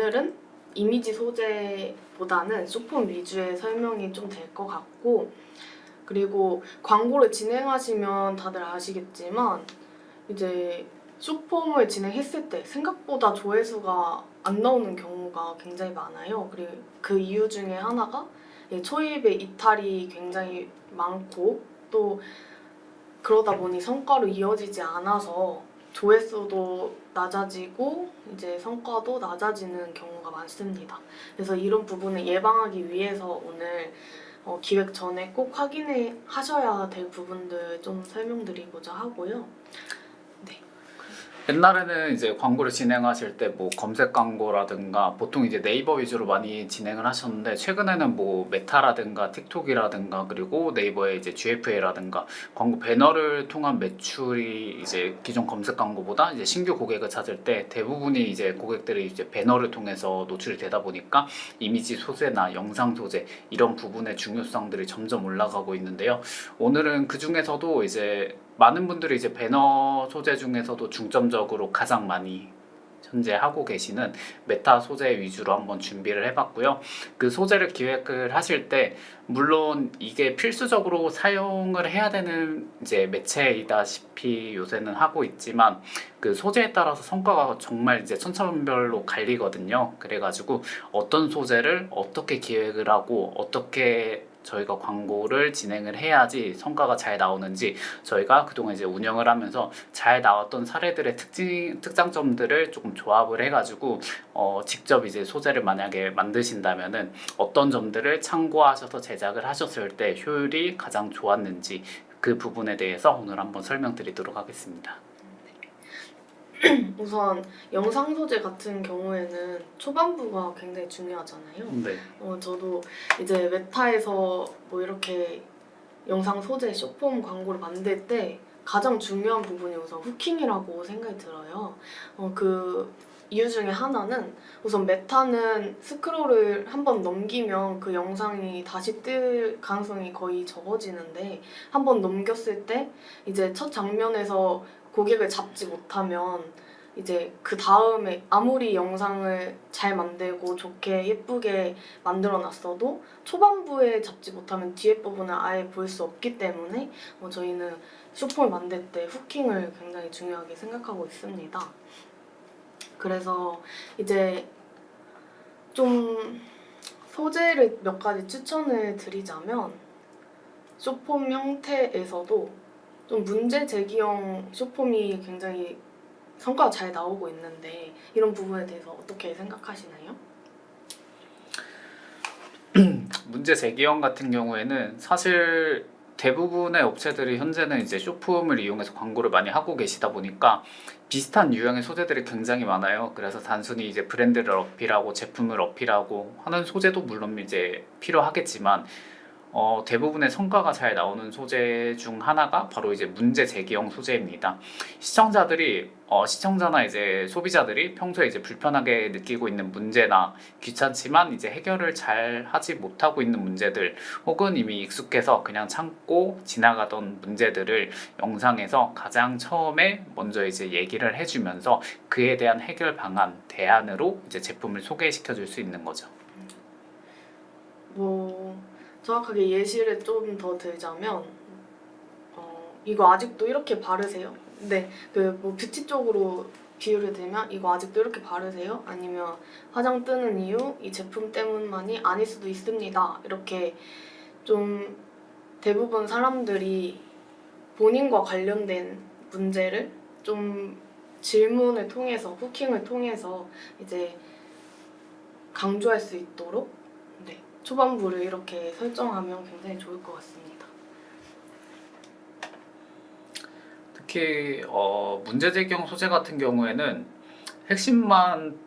오늘은 이미지 소재보다는 숏폼 위주의 설명이 좀 될 것 같고, 그리고 광고를 진행하시면 다들 아시겠지만 이제 숏폼을 진행했을 때 생각보다 조회수가 안 나오는 경우가 굉장히 많아요. 그리고 그 이유 중에 하나가 초입의 이탈이 굉장히 많고, 또 그러다 보니 성과로 이어지지 않아서 조회수도 낮아지고 이제 성과도 낮아지는 경우가 많습니다. 그래서 이런 부분을 예방하기 위해서 오늘 기획 전에 꼭 확인해 하셔야 될 부분들 좀 설명드리고자 하고요. 네. 옛날에는 이제 광고를 진행하실 때 뭐 검색 광고라든가 보통 이제 네이버 위주로 많이 진행을 하셨는데, 최근에는 뭐 메타라든가 틱톡이라든가 그리고 네이버의 이제 GFA라든가 광고 배너를 통한 매출이 이제 기존 검색 광고보다 이제 신규 고객을 찾을 때 대부분이 이제 고객들이 이제 배너를 통해서 노출이 되다 보니까 이미지 소재나 영상 소재 이런 부분의 중요성들이 점점 올라가고 있는데요. 오늘은 그 중에서도 이제 많은 분들이 이제 배너 소재 중에서도 중점적으로 가장 많이 현재 하고 계시는 메타 소재 위주로 한번 준비를 해봤고요. 그 소재를 기획을 하실 때 물론 이게 필수적으로 사용을 해야 되는 이제 매체이다시피 요새는 하고 있지만, 그 소재에 따라서 성과가 정말 이제 천차만별로 갈리거든요. 그래가지고 어떤 소재를 어떻게 기획을 하고 어떻게 저희가 광고를 진행을 해야지 성과가 잘 나오는지, 저희가 그동안 이제 운영을 하면서 잘 나왔던 사례들의 특장점들을 조금 조합을 해가지고 직접 이제 소재를 만약에 만드신다면은 어떤 점들을 참고하셔서 제작을 하셨을 때 효율이 가장 좋았는지, 그 부분에 대해서 오늘 한번 설명드리도록 하겠습니다. 우선 영상 소재 같은 경우에는 초반부가 굉장히 중요하잖아요. 네. 저도 이제 메타에서 뭐 이렇게 영상 소재 숏폼 광고를 만들 때 가장 중요한 부분이 우선 후킹이라고 생각이 들어요. 그 이유 중에 하나는 우선 메타는 스크롤을 한번 넘기면 그 영상이 다시 뜰 가능성이 거의 적어지는데, 한번 넘겼을 때 이제 첫 장면에서 고객을 잡지 못하면 이제 그 다음에 아무리 영상을 잘 만들고 좋게 예쁘게 만들어 놨어도 초반부에 잡지 못하면 뒤에 부분을 아예 볼 수 없기 때문에 저희는 숏폼을 만들 때 후킹을 굉장히 중요하게 생각하고 있습니다. 그래서 이제 좀 소재를 몇 가지 추천을 드리자면, 숏폼 형태에서도 좀 문제 제기형 숏폼이 굉장히 성과가 잘 나오고 있는데, 이런 부분에 대해서 어떻게 생각하시나요? 문제 제기형 같은 경우에는 사실 대부분의 업체들이 현재는 이제 숏폼을 이용해서 광고를 많이 하고 계시다 보니까 비슷한 유형의 소재들이 굉장히 많아요. 그래서 단순히 이제 브랜드를 어필하고 제품을 어필하고 하는 소재도 물론 이제 필요하겠지만, 대부분의 성과가 잘 나오는 소재 중 하나가 바로 이제 문제 제기형 소재입니다. 시청자나 이제 소비자들이 평소에 이제 불편하게 느끼고 있는 문제나 귀찮지만 이제 해결을 잘 하지 못하고 있는 문제들, 혹은 이미 익숙해서 그냥 참고 지나가던 문제들을 영상에서 가장 처음에 먼저 이제 얘기를 해주면서 그에 대한 해결 방안, 대안으로 이제 제품을 소개시켜 줄 수 있는 거죠. 정확하게 예시를 좀 더 들자면, 이거 아직도 이렇게 바르세요? 네, 뭐 뷰티 쪽으로 비유를 들면 이거 아직도 이렇게 바르세요? 아니면 화장 뜨는 이유 이 제품 때문만이 아닐 수도 있습니다. 이렇게 좀 대부분 사람들이 본인과 관련된 문제를 좀 질문을 통해서, 후킹을 통해서 이제 강조할 수 있도록 초반부를 이렇게 설정하면 굉장히 좋을 것 같습니다. 특히 문제 제기형 소재 같은 경우에는 핵심만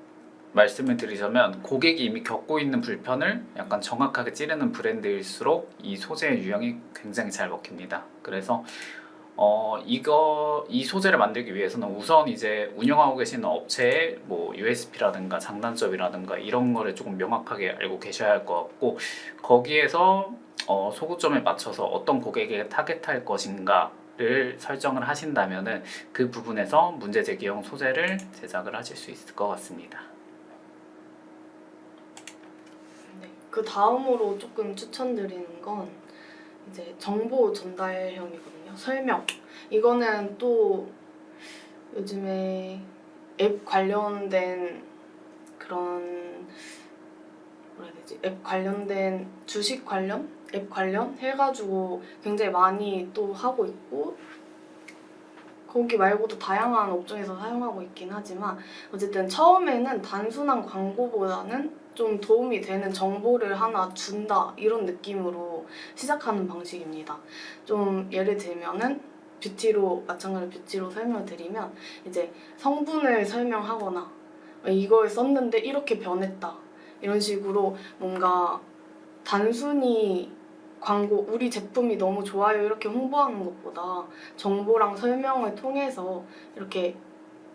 말씀을 드리자면, 고객이 이미 겪고 있는 불편을 약간 정확하게 찌르는 브랜드일수록 이 소재의 유형이 굉장히 잘 먹힙니다. 그래서 이 소재를 만들기 위해서는 우선 이제 운영하고 계시는 업체의 뭐 USP라든가 장단점이라든가 이런 거를 조금 명확하게 알고 계셔야 할 것 같고, 거기에서 소구점에 맞춰서 어떤 고객에게 타겟할 것인가를 설정을 하신다면은 그 부분에서 문제 제기형 소재를 제작을 하실 수 있을 것 같습니다. 그 다음으로 조금 추천드리는 건 이제 정보 전달형이거든요. 설명. 이거는 또 요즘에 앱 관련된 그런 뭐라 해야 되지? 앱 관련된 주식 관련? 앱 관련 해가지고 굉장히 많이 또 하고 있고 거기 말고도 다양한 업종에서 사용하고 있긴 하지만 어쨌든 처음에는 단순한 광고보다는 좀 도움이 되는 정보를 하나 준다 이런 느낌으로 시작하는 방식입니다. 좀 예를 들면은 마찬가지로 뷰티로 설명을 드리면 이제 성분을 설명하거나 이걸 썼는데 이렇게 변했다 이런 식으로 뭔가 단순히 광고, 우리 제품이 너무 좋아요 이렇게 홍보하는 것보다 정보랑 설명을 통해서 이렇게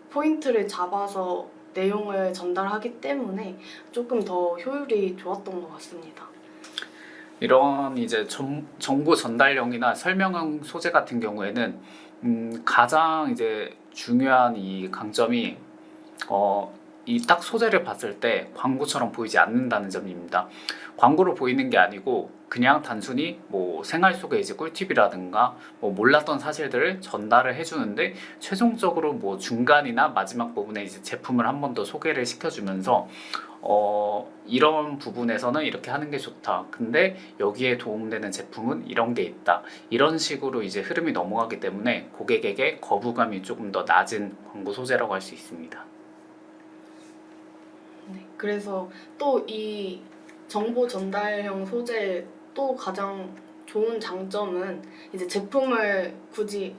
포인트를 잡아서 내용을 전달하기 때문에 조금 더 효율이 좋았던 것 같습니다. 이런 이제 정보 전달형이나 설명형 소재 같은 경우에는 가장 이제 중요한 이 강점이 이 딱 소재를 봤을 때 광고처럼 보이지 않는다는 점입니다. 광고로 보이는 게 아니고 그냥 단순히 뭐 생활 속의 이제 꿀팁이라든가 뭐 몰랐던 사실들을 전달을 해주는데 최종적으로 뭐 중간이나 마지막 부분에 이제 제품을 한 번 더 소개를 시켜주면서 이런 부분에서는 이렇게 하는 게 좋다. 근데 여기에 도움되는 제품은 이런 게 있다. 이런 식으로 이제 흐름이 넘어가기 때문에 고객에게 거부감이 조금 더 낮은 광고 소재라고 할 수 있습니다. 네, 그래서 또 이 정보 전달형 소재의 또 가장 좋은 장점은 이제 제품을 굳이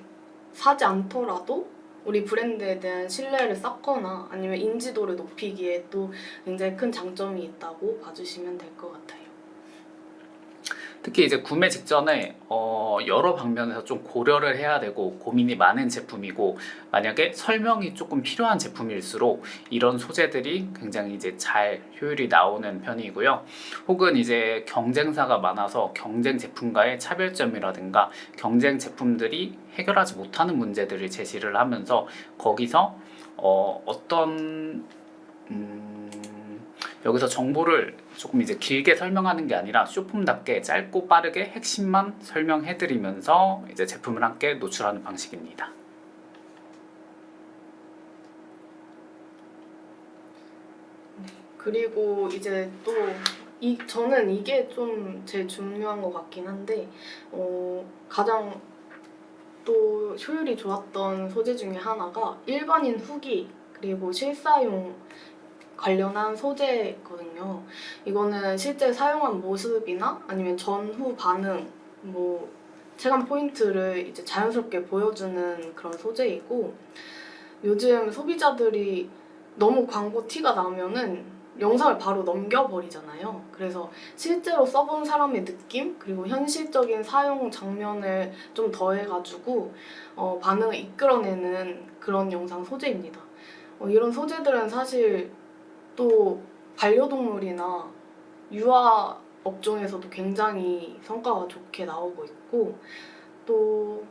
사지 않더라도 우리 브랜드에 대한 신뢰를 쌓거나 아니면 인지도를 높이기에 또 굉장히 큰 장점이 있다고 봐주시면 될 것 같아요. 특히 이제 구매 직전에 여러 방면에서 좀 고려를 해야 되고 고민이 많은 제품이고 만약에 설명이 조금 필요한 제품일수록 이런 소재들이 굉장히 이제 잘 효율이 나오는 편이고요. 혹은 이제 경쟁사가 많아서 경쟁 제품과의 차별점이라든가 경쟁 제품들이 해결하지 못하는 문제들을 제시를 하면서 거기서 어떤 여기서 정보를 조금 이제 길게 설명하는 게 아니라 쇼폼답게 짧고 빠르게 핵심만 설명해드리면서 이제 제품을 함께 노출하는 방식입니다. 그리고 이제 또 저는 이게 좀 제일 중요한 것 같긴 한데 가장 또 효율이 좋았던 소재 중에 하나가 일반인 후기 그리고 실사용 관련한 소재거든요. 이거는 실제 사용한 모습이나 아니면 전후 반응, 뭐 체감 포인트를 이제 자연스럽게 보여주는 그런 소재이고 요즘 소비자들이 너무 광고 티가 나면은 영상을 바로 넘겨버리잖아요. 그래서 실제로 써본 사람의 느낌 그리고 현실적인 사용 장면을 좀 더해가지고 반응을 이끌어내는 그런 영상 소재입니다. 이런 소재들은 사실 또 반려동물이나 유아 업종에서도 굉장히 성과가 좋게 나오고 있고 또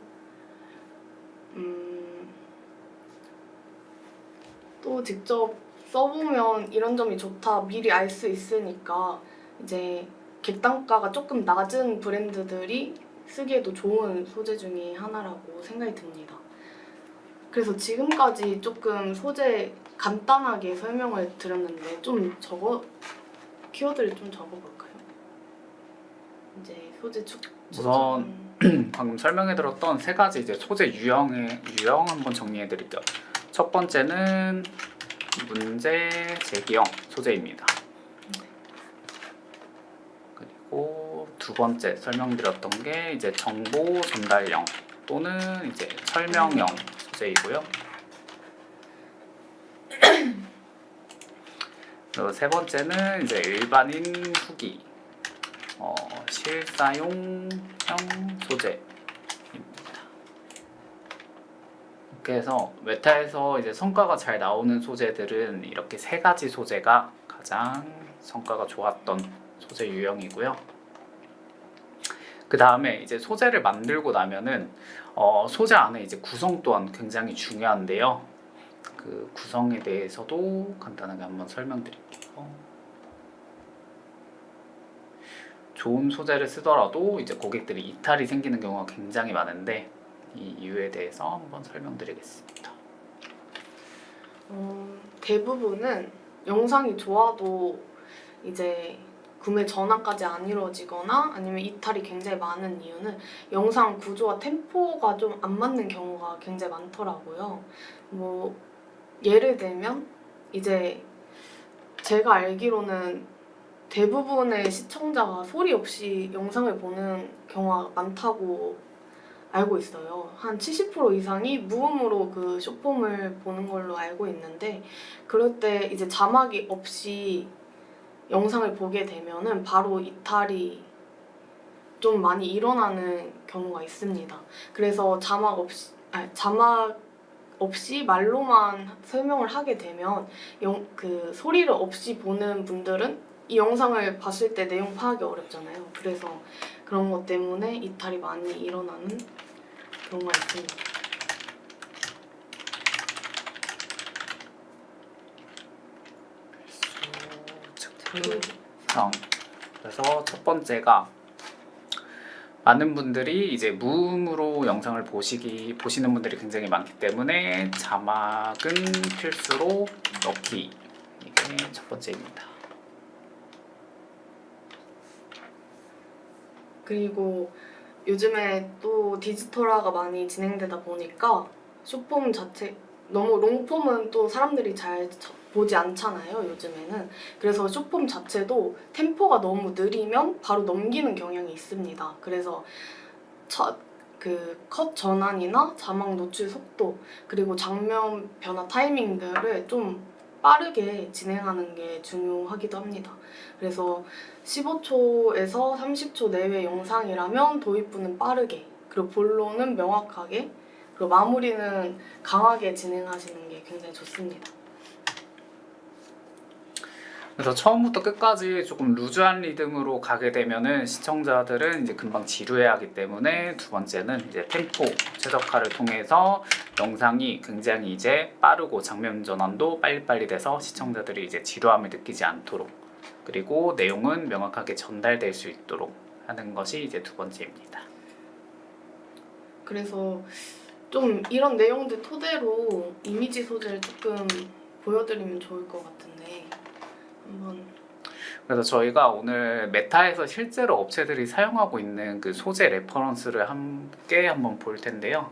또 직접 써보면 이런 점이 좋다 미리 알 수 있으니까 이제 객단가가 조금 낮은 브랜드들이 쓰기에도 좋은 소재 중에 하나라고 생각이 듭니다. 그래서 지금까지 조금 소재 간단하게 설명을 드렸는데 좀 키워드를 좀 적어볼까요? 이제 소재 우선 방금 설명해드렸던 세 가지 이제 소재 유형 한번 정리해드릴게요. 첫 번째는 문제 제기형 소재입니다. 그리고 두 번째 설명드렸던 게 이제 정보 전달형 또는 이제 설명형 소재이고요. 그리고 세 번째는 이제 일반인 후기, 실사용형 소재입니다. 이렇게 해서 메타에서 이제 성과가 잘 나오는 소재들은 이렇게 세 가지 소재가 가장 성과가 좋았던 소재 유형이고요. 그 다음에 이제 소재를 만들고 나면은 소재 안에 이제 구성 또한 굉장히 중요한데요. 그 구성에 대해서도 간단하게 한번 설명드릴게요. 좋은 소재를 쓰더라도 이제 고객들이 이탈이 생기는 경우가 굉장히 많은데 이 이유에 대해서 한번 설명드리겠습니다. 대부분은 영상이 좋아도 이제 구매 전환까지 안 이루어지거나 아니면 이탈이 굉장히 많은 이유는 영상 구조와 템포가 좀 안 맞는 경우가 굉장히 많더라고요. 뭐 예를 들면 이제 제가 알기로는 대부분의 시청자가 소리 없이 영상을 보는 경우가 많다고 알고 있어요. 한 70% 이상이 무음으로 그 숏폼을 보는 걸로 알고 있는데 그럴 때 이제 자막이 없이 영상을 보게 되면은 바로 이탈이 좀 많이 일어나는 경우가 있습니다. 그래서 자막 없이 말로만 설명을 하게 되면 그 소리를 없이 보는 분들은 이 영상을 봤을 때 내용 파악이 어렵잖아요. 그래서 그런 것 때문에 이탈이 많이 일어나는 경우가 있습니다. 그래서 첫 번째가 많은 분들이 이제 무음으로 영상을 보시는 분들이 굉장히 많기 때문에 자막은 필수로 넣기, 이게 첫 번째입니다. 그리고 요즘에 또 디지털화가 많이 진행되다 보니까 숏폼 자체 너무 롱폼은 또 사람들이 잘 보지 않잖아요, 요즘에는. 그래서 숏폼 자체도 템포가 너무 느리면 바로 넘기는 경향이 있습니다. 그래서 컷 전환이나 자막 노출 속도 그리고 장면 변화 타이밍들을 좀 빠르게 진행하는 게 중요하기도 합니다. 그래서 15초에서 30초 내외 영상이라면 도입부는 빠르게, 그리고 본론은 명확하게, 그리고 마무리는 강하게 진행하시는 게 굉장히 좋습니다. 그래서 처음부터 끝까지 조금 루즈한 리듬으로 가게 되면은 시청자들은 이제 금방 지루해하기 때문에, 두 번째는 이제 템포 최적화를 통해서 영상이 굉장히 이제 빠르고 장면 전환도 빨리빨리 돼서 시청자들이 이제 지루함을 느끼지 않도록, 그리고 내용은 명확하게 전달될 수 있도록 하는 것이 이제 두 번째입니다. 그래서 좀 이런 내용들 토대로 이미지 소재를 조금 보여드리면 좋을 것 같은데 한번. 그래서 저희가 오늘 메타에서 실제로 업체들이 사용하고 있는 그 소재 레퍼런스를 함께 한번 볼 텐데요.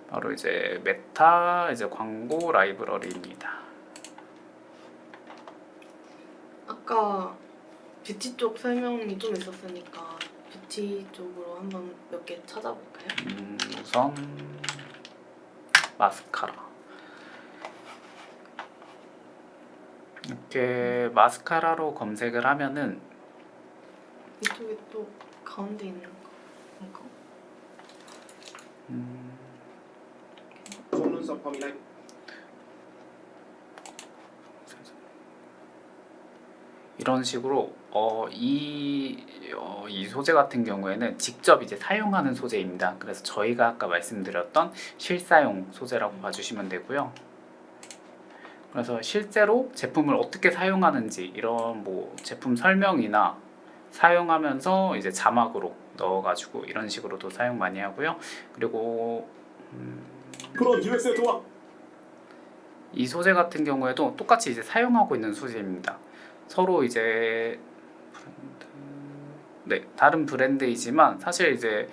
바로 이제 메타 이제 광고 라이브러리입니다. 아까 뷰티 쪽 설명이 좀 있었으니까 뷰티 쪽으로 한번 몇 개 찾아볼까요? 우선 마스카라. 이렇게 마스카라로 검색을 하면은 이쪽에 또 가운데 있는 거 이거? 속눈썹 펌이나 이런 식으로 이 소재 같은 경우에는 직접 이제 사용하는 소재입니다. 그래서 저희가 아까 말씀드렸던 실사용 소재라고 봐주시면 되고요. 그래서 실제로 제품을 어떻게 사용하는지 이런 뭐 제품 설명이나 사용하면서 이제 자막으로 넣어가지고 이런 식으로도 사용 많이 하고요. 그리고 프로 UX의 도와 이 소재 같은 경우에도 똑같이 이제 사용하고 있는 소재입니다. 서로 이제 다른 브랜드이지만 사실 이제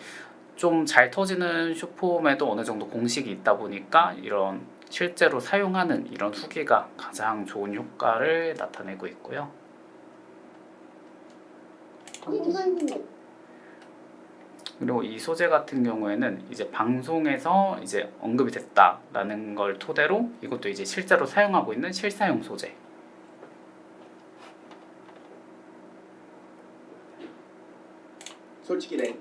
좀 잘 터지는 숏폼에도 어느 정도 공식이 있다 보니까 이런 실제로 사용하는 이런 후기가 가장 좋은 효과를 나타내고 있고요. 그리고 이 소재 같은 경우에는 이제 방송에서 이제 언급이 됐다라는 걸 토대로 이것도 이제 실제로 사용하고 있는 실사용 소재. 솔직히 네.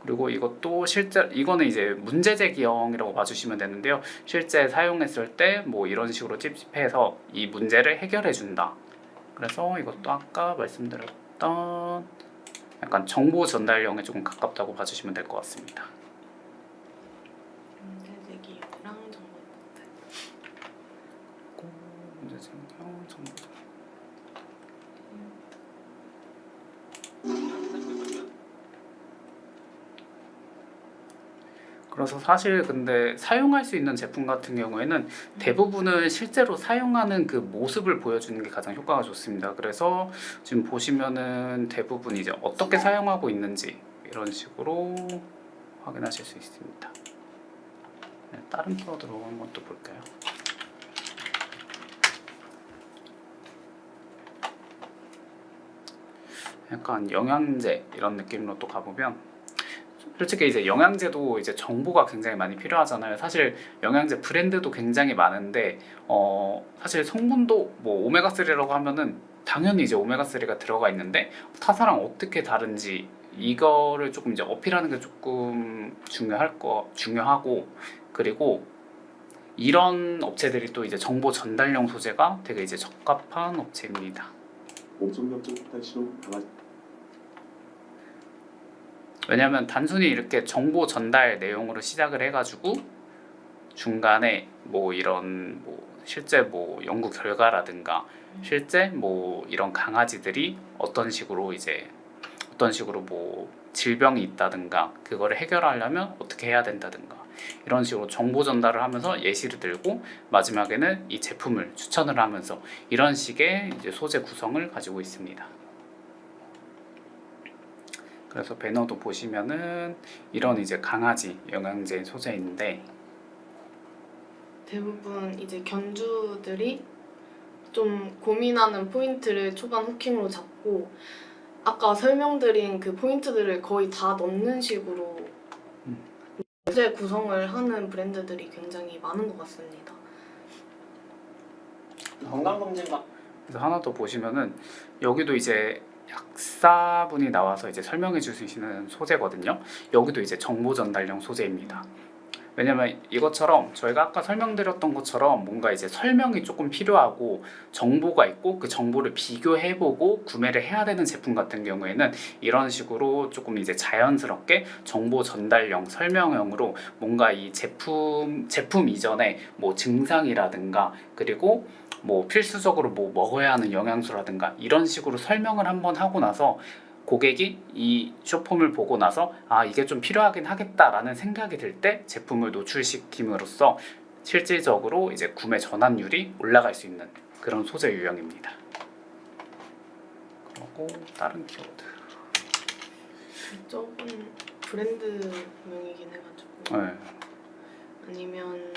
그리고 이것도 이거는 이제 문제 제기형이라고 봐주시면 되는데요. 실제 사용했을 때 뭐 이런 식으로 찝찝해서 이 문제를 해결해 준다. 그래서 이것도 아까 말씀드렸던 약간 정보 전달형에 조금 가깝다고 봐주시면 될 것 같습니다. 문제 제기랑 정보 전달. 진경 정보. 그래서 사실 근데 사용할 수 있는 제품 같은 경우에는 대부분은 실제로 사용하는 그 모습을 보여주는 게 가장 효과가 좋습니다. 그래서 지금 보시면은 대부분 이제 어떻게 사용하고 있는지 이런 식으로 확인하실 수 있습니다. 네, 다른 키워드로 한번 또 볼까요? 약간 영양제 이런 느낌으로 또 가보면 솔직히 이제 영양제도 이제 정보가 굉장히 많이 필요하잖아요. 사실 영양제 브랜드도 굉장히 많은데 사실 성분도 뭐 오메가3라고 하면은 당연히 이제 오메가3가 들어가 있는데 타사랑 어떻게 다른지 이거를 조금 이제 어필하는 게 조금 중요하고 그리고 이런 업체들이 또 이제 정보 전달용 소재가 되게 이제 적합한 업체입니다. 공속력적 폭탄 신호 강화. 왜냐하면 단순히 이렇게 정보 전달 내용으로 시작을 해가지고 중간에 뭐 이런 뭐 실제 뭐 연구 결과라든가 실제 뭐 이런 강아지들이 어떤 식으로 뭐 질병이 있다든가 그거를 해결하려면 어떻게 해야 된다든가 이런 식으로 정보 전달을 하면서 예시를 들고 마지막에는 이 제품을 추천을 하면서 이런 식의 이제 소재 구성을 가지고 있습니다. 그래서 배너도 보시면은 이런 이제 강아지 영양제 소재인데 대부분 이제 견주들이 좀 고민하는 포인트를 초반 후킹으로 잡고 아까 설명드린 그 포인트들을 거의 다 넣는 식으로 소재 구성을 하는 브랜드들이 굉장히 많은 것 같습니다. 건강검진과 그래서 하나 더 보시면은 여기도 이제 약사분이 나와서 이제 설명해 주시는 소재거든요. 여기도 이제 정보 전달용 소재입니다. 왜냐면 이것처럼 저희가 아까 설명드렸던 것처럼 뭔가 이제 설명이 조금 필요하고 정보가 있고 그 정보를 비교해보고 구매를 해야 되는 제품 같은 경우에는 이런 식으로 조금 이제 자연스럽게 정보 전달용 설명형으로 뭔가 이 제품 이전에 뭐 증상이라든가 그리고 뭐 필수적으로 뭐 먹어야 하는 영양소라든가 이런 식으로 설명을 한번 하고 나서 고객이 이 쇼폼을 보고 나서 아 이게 좀 필요하긴 하겠다라는 생각이 들 때 제품을 노출시킴으로써 실질적으로 이제 구매 전환율이 올라갈 수 있는 그런 소재 유형입니다. 그리고 다른 키워드. 조금 브랜드명이긴 해가지고 네. 아니면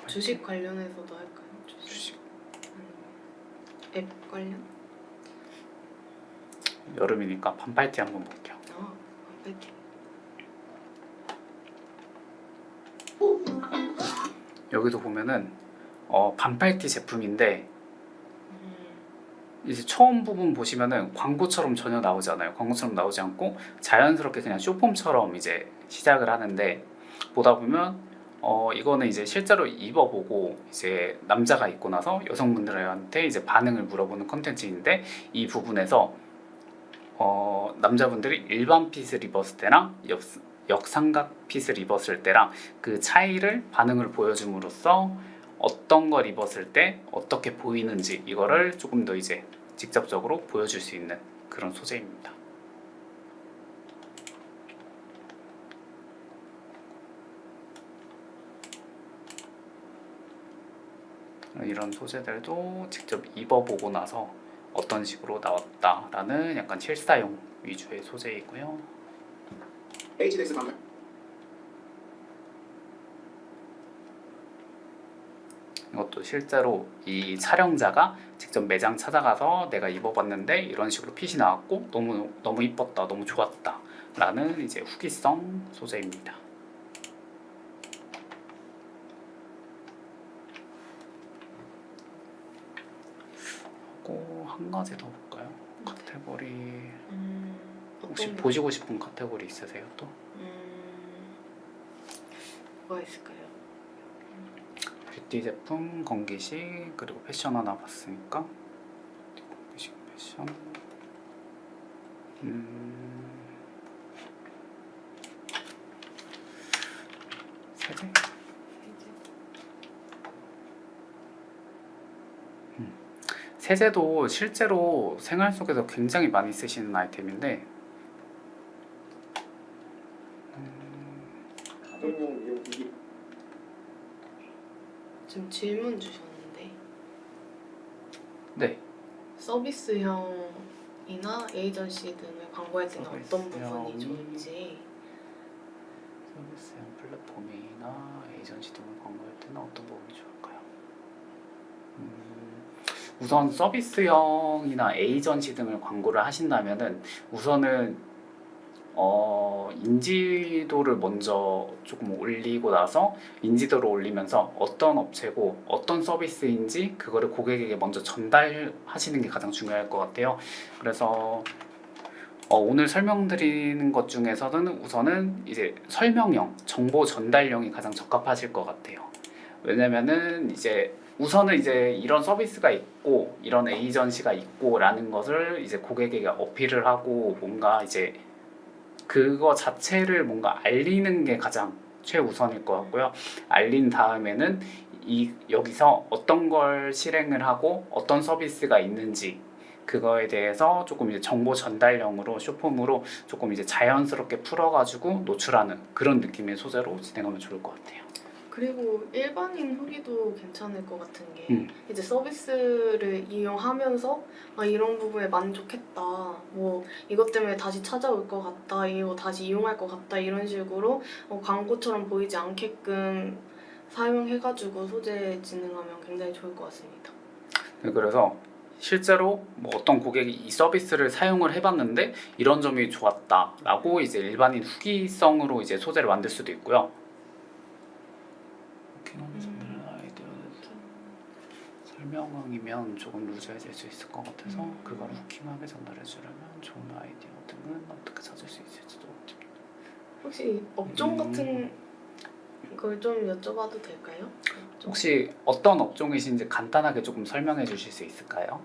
주식 관련해서도 할까요? 주식. 앱 관련? 여름이니까 반팔티 한번 볼게요. 이렇게. 여기도 보면은 반팔티 제품인데 이제 처음 부분 보시면은 광고처럼 전혀 나오지 않아요. 광고처럼 나오지 않고 자연스럽게 그냥 쇼폼처럼 이제 시작을 하는데 보다 보면 이거는 이제 실제로 입어보고 이제 남자가 입고 나서 여성분들한테 이제 반응을 물어보는 컨텐츠인데 이 부분에서 남자분들이 일반 핏을 입었을 때랑 역삼각 핏을 입었을 때랑 그 차이를 반응을 보여줌으로써 어떤 걸 입었을 때 어떻게 보이는지 이거를 조금 더 이제 직접적으로 보여줄 수 있는 그런 소재입니다. 이런 소재들도 직접 입어보고 나서 어떤 식으로 나왔다라는 약간 실사용 위주의 소재이고요. HDX 반팔. 이것도 실제로 이 촬영자가 직접 매장 찾아가서 내가 입어봤는데 이런 식으로 핏이 나왔고 너무 이뻤다, 너무 좋았다라는 이제 후기성 소재입니다. 하고 한 가지 더 볼까요? 카테고리 혹시 보시고 싶은 카테고리 있으세요 또? 뭐가 있을까요? 뷰티 제품, 건기식, 그리고 패션 하나 봤으니까 건기식 패션 세 세제. 세제도 실제로 생활 속에서 굉장히 많이 쓰시는 아이템인데 가정용 미용기기. 지금 질문 주셨는데 네. 서비스형이나 에이전시 등을 광고할 때는 어떤 부분이 서비스형이- 좋을지. 서비스형 플랫폼이나 에이전시 등을 광고할 때는 어떤 부분이 좋을까요? 우선 서비스형이나 에이전시 등을 광고를 하신다면은 우선은 인지도를 먼저 조금 올리고 나서 인지도를 올리면서 어떤 업체고 어떤 서비스인지 그거를 고객에게 먼저 전달하시는 게 가장 중요할 것 같아요. 그래서 오늘 설명드리는 것 중에서는 우선은 이제 설명형, 정보 전달형이 가장 적합하실 것 같아요. 왜냐면은 이제 우선은 이제 이런 서비스가 있고 이런 에이전시가 있고라는 것을 이제 고객에게 어필을 하고 뭔가 이제 그거 자체를 뭔가 알리는 게 가장 최우선일 것 같고요. 알린 다음에는 여기서 어떤 걸 실행을 하고 어떤 서비스가 있는지 그거에 대해서 조금 이제 정보 전달형으로 쇼폼으로 조금 이제 자연스럽게 풀어가지고 노출하는 그런 느낌의 소재로 진행하면 좋을 것 같아요. 그리고 일반인 후기도 괜찮을 것 같은 게 이제 서비스를 이용하면서 이런 부분에 만족했다. 뭐 이것 때문에 다시 찾아올 것 같다. 이거 다시 이용할 것 같다. 이런 식으로 광고처럼 보이지 않게끔 사용해가지고 소재 진행하면 굉장히 좋을 것 같습니다. 네, 그래서 실제로 뭐 어떤 고객이 이 서비스를 사용을 해봤는데 이런 점이 좋았다라고 이제 일반인 후기성으로 이제 소재를 만들 수도 있고요. 설명형이면 조금 루즈해질 수 있을 것 같아서 그걸 후킹하게 전달해 주려면 좋은 아이디어 등은 어떻게 찾을 수 있을지도 혹시 업종 같은 걸 좀 여쭤봐도 될까요? 업종? 혹시 어떤 업종이신지 간단하게 조금 설명해 주실 수 있을까요?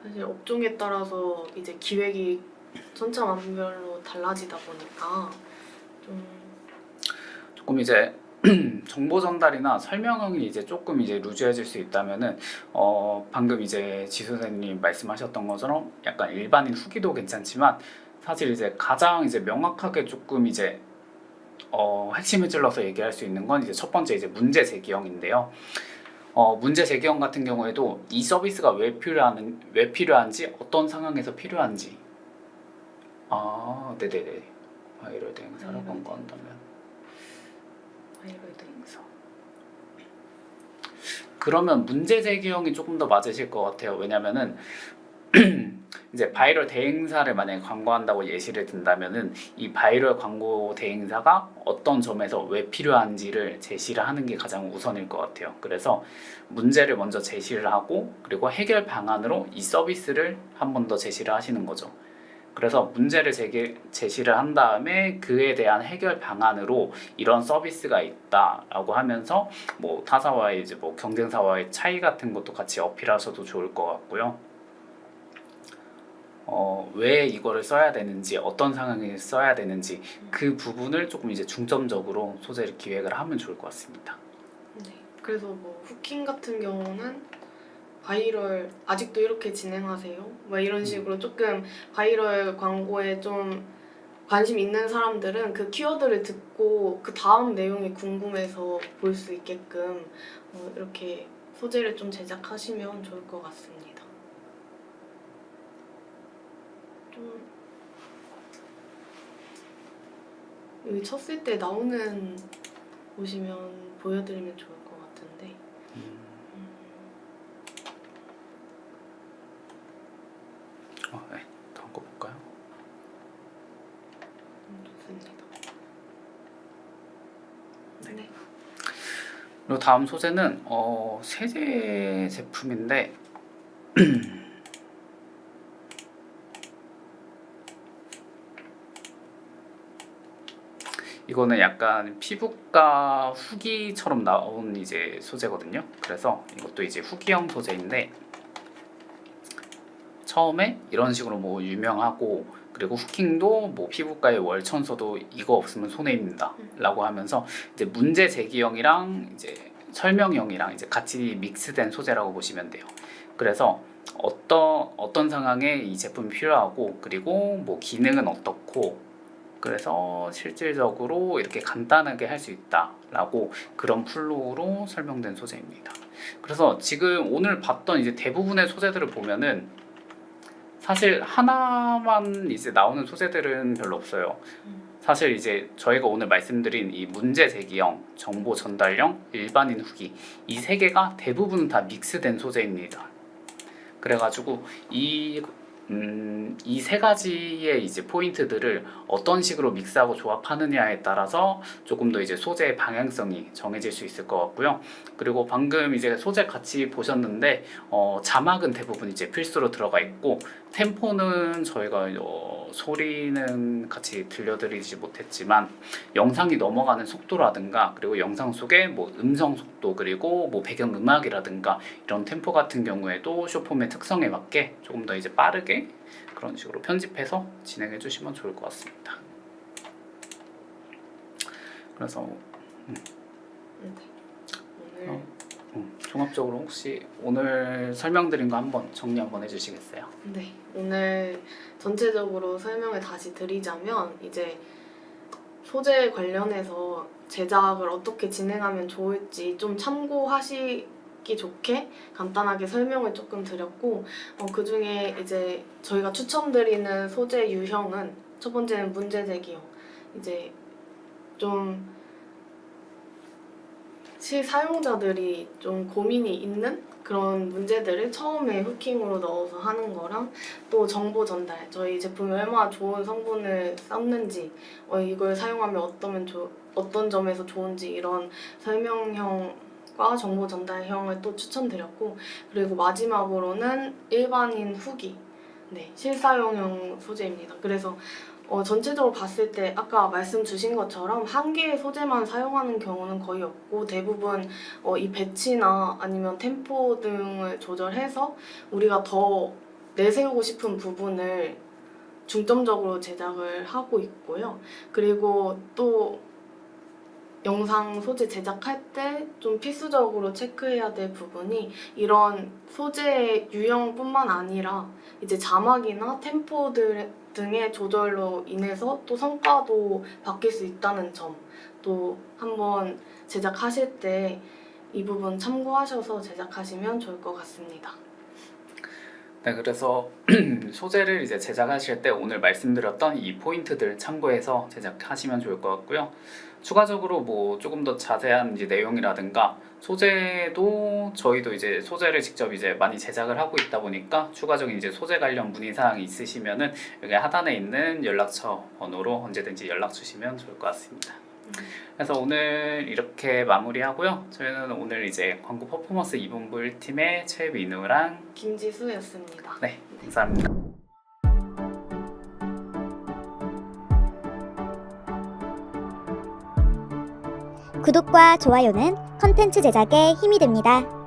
사실 업종에 따라서 이제 기획이 천차만별로 달라지다 보니까 조금 이제 정보 전달이나 설명이 이제 조금 이제 루즈해질 수 있다면은 방금 이제 지 선생님 말씀하셨던 것처럼 약간 일반인 후기도 괜찮지만 사실 이제 가장 이제 명확하게 조금 이제 핵심을 찔러서 얘기할 수 있는 건 이제 첫 번째 이제 문제 제기형인데요. 문제 제기형 같은 경우에도 이 서비스가 왜 필요한지 어떤 상황에서 필요한지 네네네 바이럴 대행사를 바이럴 광고한다면 바이럴 대행사. 그러면 문제 제기형이 조금 더 맞으실 것 같아요. 왜냐면은 이제 바이럴 대행사를 만약에 광고한다고 예시를 든다면은 이 바이럴 광고 대행사가 어떤 점에서 왜 필요한지를 제시를 하는 게 가장 우선일 것 같아요. 그래서 문제를 먼저 제시를 하고 그리고 해결 방안으로 이 서비스를 한 번 더 제시를 하시는 거죠. 그래서 문제를 제시를 한 다음에 그에 대한 해결 방안으로 이런 서비스가 있다라고 하면서 뭐 타사와의 이제 뭐 경쟁사와의 차이 같은 것도 같이 어필하셔도 좋을 것 같고요. 왜 이거를 써야 되는지 어떤 상황에 써야 되는지 그 부분을 조금 이제 중점적으로 소재를 기획을 하면 좋을 것 같습니다. 네. 그래서 뭐 후킹 같은 경우는 바이럴 아직도 이렇게 진행하세요? 뭐 이런 식으로 조금 바이럴 광고에 좀 관심 있는 사람들은 그 키워드를 듣고 그 다음 내용이 궁금해서 볼 수 있게끔 이렇게 소재를 좀 제작하시면 좋을 것 같습니다. 좀 여기 쳤을 때 나오는 보시면 보여드리면 좋을 것 같은데. 네, 다음 거 볼까요? 좋습니다. 네. 그리고 다음 소재는 세제 제품인데 이거는 약간 피부과 후기처럼 나온 이제 소재거든요. 그래서 이것도 이제 후기형 소재인데 처음에 이런 식으로 뭐 유명하고 그리고 후킹도 뭐 피부과의 월천서도 이거 없으면 손해입니다 라고 하면서 이제 문제 제기형이랑 이제 설명형이랑 이제 같이 믹스된 소재라고 보시면 돼요. 그래서 어떤 상황에 이 제품이 필요하고 그리고 뭐 기능은 어떻고 그래서 실질적으로 이렇게 간단하게 할 수 있다라고 그런 플로우로 설명된 소재입니다. 그래서 지금 오늘 봤던 이제 대부분의 소재들을 보면은 사실 하나만 이제 나오는 소재들은 별로 없어요. 사실 이제 저희가 오늘 말씀드린 이 문제 제기형, 정보 전달형, 일반인 후기 이 세 개가 대부분 다 믹스된 소재입니다. 그래가지고 이 세 가지의 이제 포인트들을 어떤 식으로 믹스하고 조합하느냐에 따라서 조금 더 이제 소재의 방향성이 정해질 수 있을 것 같고요. 그리고 방금 이제 소재 같이 보셨는데 자막은 대부분 이제 필수로 들어가 있고 템포는 저희가 소리는 같이 들려드리지 못했지만 영상이 넘어가는 속도라든가 그리고 영상 속에 뭐 음성 속도 그리고 뭐 배경 음악이라든가 이런 템포 같은 경우에도 쇼폼의 특성에 맞게 조금 더 이제 빠르게 그런 식으로 편집해서 진행해 주시면 좋을 것 같습니다. 그래서 오늘 종합적으로 혹시 오늘 설명드린 거 한번 정리 한번 해주시겠어요? 네, 오늘 전체적으로 설명을 다시 드리자면 이제 소재 관련해서 제작을 어떻게 진행하면 좋을지 좀 참고하시기 좋게 간단하게 설명을 조금 드렸고 그 중에 이제 저희가 추천드리는 소재 유형은 첫 번째는 문제 제기형. 이제 좀 실사용자들이 좀 고민이 있는 그런 문제들을 처음에 후킹으로 넣어서 하는 거랑 또 정보 전달, 저희 제품이 얼마나 좋은 성분을 썼는지 이걸 사용하면 어떤 점에서 좋은지 이런 설명형과 정보 전달형을 또 추천드렸고 그리고 마지막으로는 일반인 후기, 네, 실사용형 소재입니다. 그래서 전체적으로 봤을 때 아까 말씀 주신 것처럼 한 개의 소재만 사용하는 경우는 거의 없고 대부분 이 배치나 아니면 템포 등을 조절해서 우리가 더 내세우고 싶은 부분을 중점적으로 제작을 하고 있고요. 그리고 또 영상 소재 제작할 때 좀 필수적으로 체크해야 될 부분이 이런 소재 유형뿐만 아니라 이제 자막이나 템포들 등의 조절로 인해서 또 성과도 바뀔 수 있다는 점 또 한번 제작하실 때 이 부분 참고하셔서 제작하시면 좋을 것 같습니다. 네, 그래서 소재를 이제 제작하실 때 오늘 말씀드렸던 이 포인트들 참고해서 제작하시면 좋을 것 같고요. 추가적으로 뭐 조금 더 자세한 이제 내용이라든가 소재도 저희도 이제 소재를 직접 이제 많이 제작을 하고 있다 보니까 추가적인 이제 소재 관련 문의 사항이 있으시면은 여기 하단에 있는 연락처 번호로 언제든지 연락 주시면 좋을 것 같습니다. 그래서 오늘 이렇게 마무리하고요. 저희는 오늘 이제 광고 퍼포먼스 2본부 1팀의 최민우랑 김지수였습니다. 네, 감사합니다. 구독과 좋아요는 컨텐츠 제작에 힘이 됩니다.